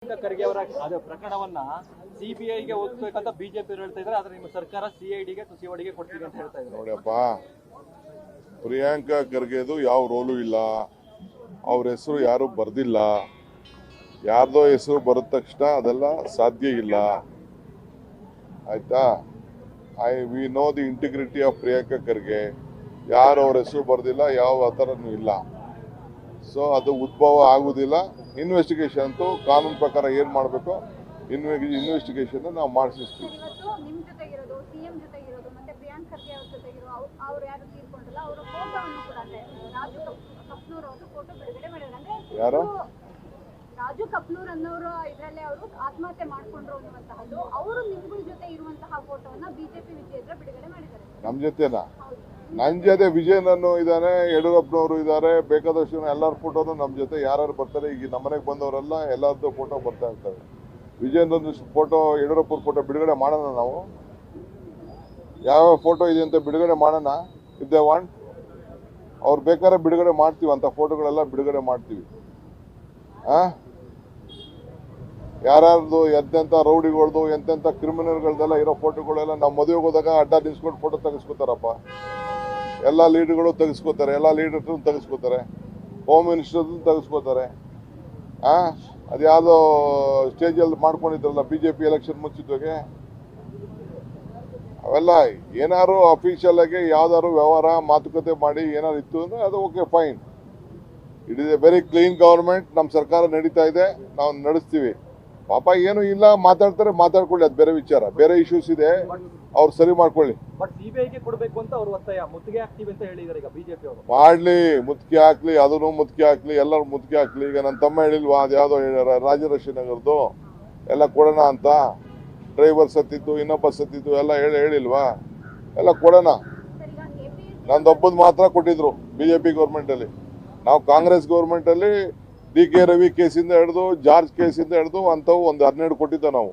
ಖರ್ಗೆ ಅವರ ಪ್ರಕರಣವನ್ನ ಸಿಬಿಐಗೆ ಒಪ್ಪಿಸಬೇಕಂತ ಬಿಜೆಪಿ ಹೇಳ್ತಾ ಇದ್ದಾರೆ. ಆದ್ರೆ ನಿಮ್ಮ ಸರ್ಕಾರ ಸಿಐಡಿಗೆ ಸಿಒಡಿಗೆ ಕೊಡ್ತೀವಿ ಅಂತ ಹೇಳ್ತಾ ಇದ್ದಾರೆ. ನೋಡಿಯಪ್ಪ, ಪ್ರಿಯಾಂಕಾ ಖರ್ಗೆದು ಯಾವ ರೋಲು ಇಲ್ಲ, ಅವ್ರ ಹೆಸರು ಯಾರು ಬರ್ದಿಲ್ಲ. ಯಾರ್ದೋ ಹೆಸರು ಬರದ ತಕ್ಷಣ ಅದೆಲ್ಲ ಸಾಧ್ಯ ಇಲ್ಲ, ಆಯ್ತಾ? We know the integrity of Priyanka Kharge. ಯಾರು ಅವ್ರ ಹೆಸರು ಬರ್ದಿಲ್ಲ, ಯಾವ ಥರನೂ ಇಲ್ಲ. ಸೊ ಅದು ಉದ್ಭವ ಆಗುದಿಲ್ಲ. ಇನ್ವೆಸ್ಟಿಗೇಷನ್ ಅಂತೂ ಕಾನೂನು ಪ್ರಕಾರ ಏನ್ ಮಾಡಬೇಕು ಇನ್ವೆಸ್ಟಿಗೇಷನ್ ನಾವು ಮಾಡಿಸ್ತೀವಿ. ಯಾರು ರಾಜು ಕಪ್ನೂರ್ ಅನ್ನೋರು ಇದರಲ್ಲೇ ಅವರು ಆತ್ಮಹತ್ಯೆ ಮಾಡ್ಕೊಂಡ್ರು ಅನ್ನುವಂತಹದ್ದು, ಅವರು ನಿಮ್ಮ ಜೊತೆ ಇರುವಂತಹ ಫೋಟೋವನ್ನ ಬಿಜೆಪಿ ವಿಜೇಂದ್ರ ಬಿಡುಗಡೆ ಮಾಡಿದ್ದಾರೆ. ನಮ್ಮ ಜೊತೆನಾ? ನನ್ನ ಜೊತೆ ವಿಜಯನನ್ನು ಇದ್ದಾನೆ, ಯಡಿಯೂರಪ್ಪನವರು ಇದ್ದಾರೆ, ಬೇಕಾದಷ್ಟು ಎಲ್ಲರ ಫೋಟೋನು ನಮ್ಮ ಜೊತೆ ಯಾರು ಬರ್ತಾರೆ. ಈಗ ನಮ್ಮನೆಗೆ ಬಂದವರೆಲ್ಲ ಎಲ್ಲರದ್ದು ಫೋಟೋ ಬರ್ತಾ ಇರ್ತಾರೆ. ವಿಜಯನೊಂದು ಫೋಟೋ, ಯಡಿಯೂರಪ್ಪನ ಫೋಟೋ ಬಿಡುಗಡೆ ಮಾಡೋಣ. ನಾವು ಯಾವ ಫೋಟೋ ಇದೆ ಅಂತ ಬಿಡುಗಡೆ ಮಾಡೋಣ. ಇಫ್ ದೇ ವಾಂಟ್, ಅವ್ರು ಬೇಕಾದ್ರೆ ಬಿಡುಗಡೆ ಮಾಡ್ತೀವಿ, ಅಂತ ಫೋಟೋಗಳೆಲ್ಲ ಬಿಡುಗಡೆ ಮಾಡ್ತೀವಿ. ಯಾರ್ಯಾರ್ದು ಎಂತೆಂಥ ರೌಡಿಗಳ್ದು ಎಂತೆಂಥ ಕ್ರಿಮಿನಲ್ಗಳದೆಲ್ಲ ಇರೋ ಫೋಟೋಗಳೆಲ್ಲ ನಾವು ಮದುವೆಗೆ ಹೋದಾಗ ಅಡ್ಡ ನಿಲ್ಸ್ಕೊಂಡು ಫೋಟೋ ತೆಗೆಸ್ಕೊತಾರಪ್ಪ. ಎಲ್ಲ ಲೀಡರ್ಗಳು ತೆಗೆಸ್ಕೋತಾರೆ, ಎಲ್ಲ ಲೀಡರ್ಸ್ ತೆಗೆಸ್ಕೋತಾರೆ, ಹೋಮ್ ಮಿನಿಸ್ಟರ್ ತೆಗೆಸ್ಕೋತಾರೆ. ಅದು ಯಾವುದೋ ಸ್ಟೇಜಲ್ಲಿ ಮಾಡ್ಕೊಂಡಿದ್ರಲ್ಲ ಬಿಜೆಪಿ ಎಲೆಕ್ಷನ್ ಮುಂಚಿತವಾಗಿ, ಅವೆಲ್ಲ ಏನಾದ್ರು ಅಫಿಷಿಯಲ್ ಆಗಿ ಯಾವ್ದಾದ್ರು ವ್ಯವಹಾರ ಮಾತುಕತೆ ಮಾಡಿ ಏನಾದ್ರು ಇತ್ತು ಅಂದ್ರೆ ಅದು okay, fine. It is A very clean government. ನಮ್ಮ ಸರ್ಕಾರ ನಡೀತಾ ಇದೆ, ನಾವು ನಡೆಸ್ತೀವಿ. ಪಾಪ ಏನು ಇಲ್ಲ, ಮಾತಾಡ್ತಾರೆ, ಮಾತಾಡ್ಕೊಳ್ಳಿ, ಅದು ಬೇರೆ ವಿಚಾರ. ಬೇರೆ ಇಶ್ಯೂಸ್ ಇದೆ, ಅವ್ರು ಸರಿ ಮಾಡ್ಕೊಳ್ಳಿ. ಬಟ್ ಸಿಬಿಐಗೆ ಕೊಡಬೇಕು ಅಂತ ಅವರು ಒತ್ತಾಯ, ಮುತ್ತಿಗೆ ಹಾಕ್ತೀವಿ ಅಂತ ಹೇಳಿದ್ದಾರೆ ಈಗ ಬಿಜೆಪಿ ಅವರು. ಮಾಡ್ಲಿ, ಮುತ್ತಿಗೆ ಹಾಕ್ಲಿ, ಅದನ್ನು ಮುತ್ತಿಗೆ ಹಾಕ್ಲಿ, ಎಲ್ಲರೂ ಮುತ್ತಿಗೆ ಹಾಕ್ಲಿ. ಈಗ ನನ್ನ ತಮ್ಮ ಹೇಳಿಲ್ವಾ, ಅದು ಯಾವುದೋ ರಾಜಲಕ್ಷ್ಮಿ ನಗರದ್ದು ಎಲ್ಲ ಕೊಡೋಣ ಅಂತ. ಡ್ರೈವರ್ ಸತ್ತಿದ್ದು, ಇನ್ನೊಬ್ಬ ಸತ್ತಿದ್ದು ಎಲ್ಲ ಹೇಳಿಲ್ವಾ? ಎಲ್ಲ ಕೊಡೋಣ. ನಂದೊಬ್ಬದು ಮಾತ್ರ ಕೊಟ್ಟಿದ್ರು ಬಿಜೆಪಿ ಗೌರ್ಮೆಂಟಲ್ಲಿ. ನಾವು ಕಾಂಗ್ರೆಸ್ ಗೌರ್ಮೆಂಟಲ್ಲಿ DK ರವಿ ಕೇಸಿಂದ ಹಿಡಿದು, ಜಾರ್ಜ್ ಕೇಸಿಂದ ಹಿಡಿದು ಅಂಥವು ಒಂದು 12 ಕೊಟ್ಟಿದ್ದ ನಾವು.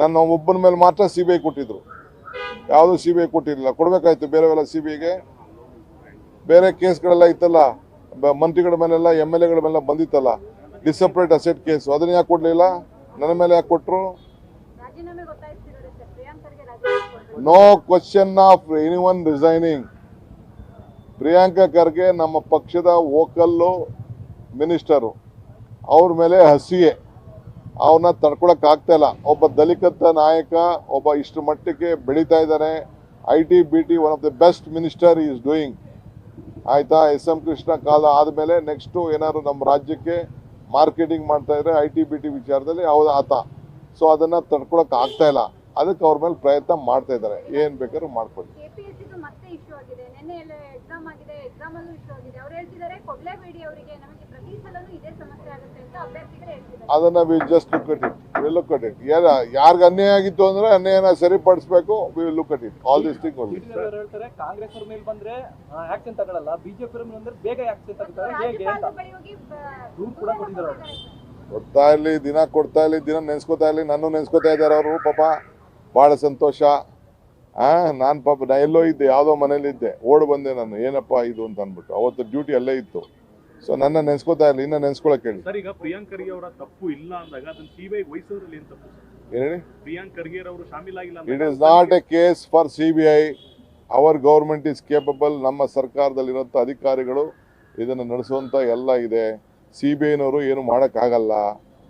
ನನ್ನ ಒಬ್ಬನ ಮೇಲೆ ಮಾತ್ರ CBI ಕೊಟ್ಟಿದ್ರು, ಯಾವುದು CBI ಕೊಟ್ಟಿರಲಿಲ್ಲ. ಕೊಡಬೇಕಾಯ್ತು ಬೇರೆವೆಲ್ಲ CBIಗೆ. ಬೇರೆ ಕೇಸ್ಗಳೆಲ್ಲ ಇತ್ತಲ್ಲ, ಮಂತ್ರಿಗಳ ಮೇಲೆಲ್ಲ MLAಗಳ ಮೇಲೆಲ್ಲ ಬಂದಿತ್ತಲ್ಲ, ಡಿಸಪ್ರೇಟ್ ಅಸೆಟ್ ಕೇಸು, ಅದನ್ನ ಯಾಕೆ ಕೊಡಲಿಲ್ಲ? ನನ್ನ ಮೇಲೆ ಯಾಕೆ ಕೊಟ್ಟರು? No question of anyone resigning. Priyanka Kharge ನಮ್ಮ ಪಕ್ಷದ ವೋಕಲ್ಲು ಮಿನಿಸ್ಟರು, ಅವ್ರ ಮೇಲೆ ಹಸಿಯೇ, ಅವನ್ನ ತಡ್ಕೊಳಕ್ ಆಗ್ತಾ ಇಲ್ಲ. ಒಬ್ಬ ದಲಿತ ನಾಯಕ, ಒಬ್ಬ ಇಷ್ಟು ಮಟ್ಟಕ್ಕೆ ಬೆಳೀತಾ ಇದ್ದಾನೆ. IT BT one of the best minister is doing, ಆಯ್ತಾ? SM ಕೃಷ್ಣ ಕಾಲ ಆದಮೇಲೆ ನೆಕ್ಸ್ಟು ಏನಾದ್ರು ನಮ್ಮ ರಾಜ್ಯಕ್ಕೆ ಮಾರ್ಕೆಟಿಂಗ್ ಮಾಡ್ತಾ ಇದ್ರೆ IT BT ವಿಚಾರದಲ್ಲಿ ಹೌದು ಆತ. ಸೊ ಅದನ್ನ ತಡ್ಕೊಳಕ್ ಆಗ್ತಾ ಇಲ್ಲ, ಅದಕ್ಕೆ ಅವ್ರ ಮೇಲೆ ಪ್ರಯತ್ನ ಮಾಡ್ತಾ ಇದ್ದಾರೆ. ಏನ್ ಬೇಕಾದ್ರೂ ಮಾಡ್ಕೊಳ್ಳಿ. ಅದನ್ನ we just look at it. ಯಾರ್ಗ ಅನ್ಯಾಯ ಆಗಿತ್ತು ಅಂದ್ರೆ ಅನ್ಯಾಯನ ಸರಿಪಡಿಸಬೇಕು. We look at it. All this thing only. ಹೇಳ್ತಾರೆ ಕಾಂಗ್ರೆಸ್ ಅವ್ರ ಮೇಲೆ ಬಂದ್ರೆ ಆಕ್ಷನ್ ತಗೊಳ್ಳಲ್ಲ, ಬಿಜೆಪಿ ಅವ್ರ ಮೇಲೆ ಬೇಗ ಆಕ್ಷನ್ ತಗೊಳ್ತಾರೆ. ಹೇಗೆ ಅಂತ ರೂಲ್ ಕೂಡ ಕೊಟ್ಟಿದ್ದಾರೆ ಅವರು. ಕೊಡ್ತಾ ಇರ್ಲಿ, ದಿನ ಕೊಡ್ತಾ ಇರ್ಲಿ, ದಿನ ನೆನ್ಸ್ಕೊತಾ ಇರ್ಲಿ. ನಾನು ನೆನ್ಸ್ಕೊತಾ ಇದ್ದಾರೆ ಅವರು. ಪಾಪ ಬಹಳ ಸಂತೋಷ. ನಾನು ಪಾಪ ನಾ ಎಲ್ಲೋ ಇದ್ದೆ, ಯಾವುದೋ ಮನೇಲಿ ಇದ್ದೆ, ಓಡ್ ಬಂದೆ ನಾನು. ಏನಪ್ಪ ಇದು ಅಂತ ಅಂದ್ಬಿಟ್ಟು ಅವತ್ತು ಡ್ಯೂಟಿ ಅಲ್ಲೇ ಇತ್ತು. ಸೊ ನನ್ನ ನೆನ್ಸ್ಕೊತಾ ಇರ್ಲಿ, ಇನ್ನ ನೆನ್ಸ್ಕೊಳಕ್ ಹೇಳಿ. ಸರ್, ಈಗ ಪ್ರಿಯಾಂಕ್ ಖರ್ಗೆ ಅವರ ತಪ್ಪು ಇಲ್ಲ ಅಂದಾಗ ಅದನ್ನ CBI ವಹಿಸೋದ್ರಲ್ಲಿ ಏನು ತಪ್ಪು? ಹೇಳಿ. ಪ್ರಿಯಾಂಕ್ ಖರ್ಗೆ ಅವರು ಶಾಮೀಲಾಗಿಲ್ಲ. It is not a case for CBI. Our government is capable. ನಮ್ಮ ಸರ್ಕಾರದಲ್ಲಿರುವಂಥ ಅಧಿಕಾರಿಗಳು ಇದನ್ನು ನಡೆಸುವಂಥ ಎಲ್ಲ ಇದೆ. CBIನವರು ಏನು ಮಾಡೋಕ್ಕಾಗಲ್ಲ.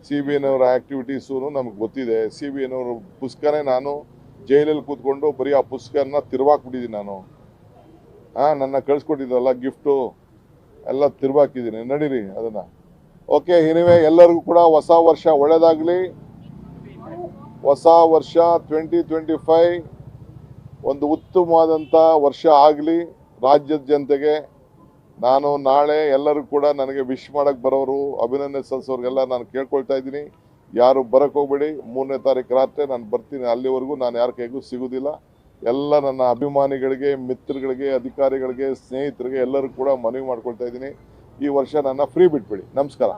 CBIನವರ ಆ್ಯಕ್ಟಿವಿಟೀಸು ನಮ್ಗೆ ಗೊತ್ತಿದೆ. CBIನವರು ಪುಸ್ತಕನೇ ನಾನು ಜೈಲಲ್ಲಿ ಕೂತ್ಕೊಂಡು ಬರೀ ಆ ಪುಸ್ತಕನ ತಿರ್ವಾಕ್ಬಿಟ್ಟಿದ್ದೀನಿ ನಾನು. ನನ್ನ ಕಳಿಸ್ಕೊಟ್ಟಿದ್ದಲ್ಲ ಗಿಫ್ಟು ಎಲ್ಲ ತಿರ್ವಾಕಿದ್ದೀನಿ. ನಡೀರಿ ಅದನ್ನು. ಓಕೆ, ಎನಿವೆ ಎಲ್ಲರಿಗೂ ಕೂಡ ಹೊಸ ವರ್ಷ ಒಳ್ಳೆಯದಾಗಲಿ. ಹೊಸ ವರ್ಷ 2025 ಒಂದು ಉತ್ತಮವಾದಂಥ ವರ್ಷ ಆಗಲಿ ರಾಜ್ಯದ ಜನತೆಗೆ. ನಾನು ನಾಳೆ ಎಲ್ಲರೂ ಕೂಡ ನನಗೆ ವಿಶ್ ಮಾಡಕ್ಕೆ ಬರೋರು, ಅಭಿನಂದನೆ ಸಲ್ಲಿಸೋರಿಗೆಲ್ಲ ನಾನು ಕೇಳ್ಕೊಳ್ತಾ ಇದ್ದೀನಿ, ಯಾರು ಬರಕ್ಕೆ ಹೋಗ್ಬೇಡಿ. 3ನೇ ತಾರೀಕು ರಾತ್ರಿ ನಾನು ಬರ್ತೀನಿ. ಅಲ್ಲಿವರೆಗೂ ನಾನು ಯಾರ ಕೈಗೂ ಸಿಗೋದಿಲ್ಲ. ಎಲ್ಲ ನನ್ನ ಅಭಿಮಾನಿಗಳಿಗೆ, ಮಿತ್ರಗಳಿಗೆ, ಅಧಿಕಾರಿಗಳಿಗೆ, ಸ್ನೇಹಿತರಿಗೆ ಎಲ್ಲರೂ ಕೂಡ ಮನವಿ ಮಾಡ್ಕೊಳ್ತಾ ಇದ್ದೀನಿ, ಈ ವರ್ಷ ನನ್ನ ಫ್ರೀ ಬಿಟ್ಬಿಡಿ. ನಮಸ್ಕಾರ.